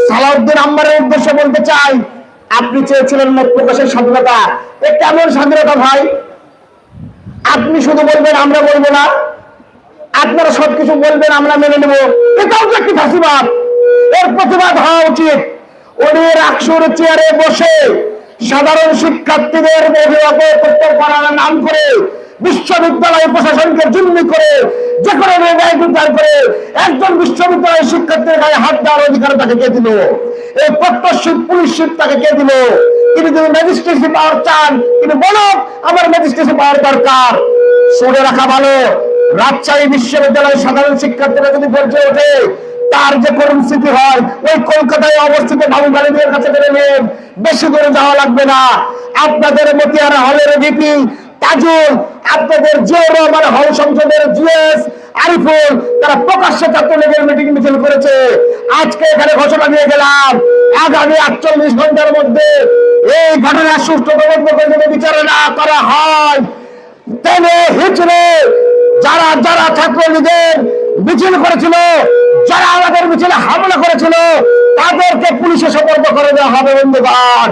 সালাউদ্দিন আম্বারের উদ্দেশ্যে বলতে চাই, আপনি চেয়েছিলেন মত প্রকাশের স্বাধীনতা। এ কেমন স্বাধীনতা ভাই? আপনি শুধু বলবেন আমরা বলবো না, আপনারা সবকিছু বলবেন আমরা মেনে নেব, এটাও তো একটি ফাঁসিবাদ। এর প্রতিবাদ হওয়া উচিত। উনি রাকসুর চেয়ারে বসে সাধারণ শিক্ষার্থীদের অভিভাবকত্ব করার নাম করে বিশ্ববিদ্যালয় প্রশাসনকে জুলমি করে যে কোনো ব্যয় বিচার করে একজন বিশ্ববিদ্যালয়ের শিক্ষার্থীর গায়ে হাত দেওয়ার অধিকার তাকে কে দিল? এই প্রত্যক্ষশীল পুলিশশিপ তাকে কে দিল? তিনি যদি ম্যাজিস্ট্রেসি পাওয়ার চান, তিনি বলুন আমার ম্যাজিস্ট্রেসি পাওয়ার দরকার। শুনে রাখা ভালো, রাজশাহী বিশ্ববিদ্যালয়ের সাধারণ শিক্ষার্থীরা যদি বলছে ওঠে, তার যে করুণ স্মৃতি হয় ওই কলকাতায় অবস্থিত বাবুবাড়িদের কাছে বেড়ে নেন, বেশি দূরে যাওয়া লাগবে না। আপনাদের মতিয়ারা হলের ভিপি তাজুল, আপনাদের জিয়াউর রহমান হল সংসদের জিএস আরিফুল, তারা প্রকাশ্যে ছাত্রলীগের মিটিং মিছিল করেছে। আজকে এখানে ঘোষণা দিয়ে গেলাম, আগামী 48 ঘন্টার মধ্যে এই ঘটনার সুষ্ঠু তদন্ত করে যদি বিচার না করা হয়, টেনে হিচড়ে যারা যারা ছাত্রলীগের মিছিল করেছিল, যারা আমাদের মিছিলে হামলা করেছিল, তাদেরকে পুলিশে সোপর্দ করে দেওয়া হবে বন্ধুগণ।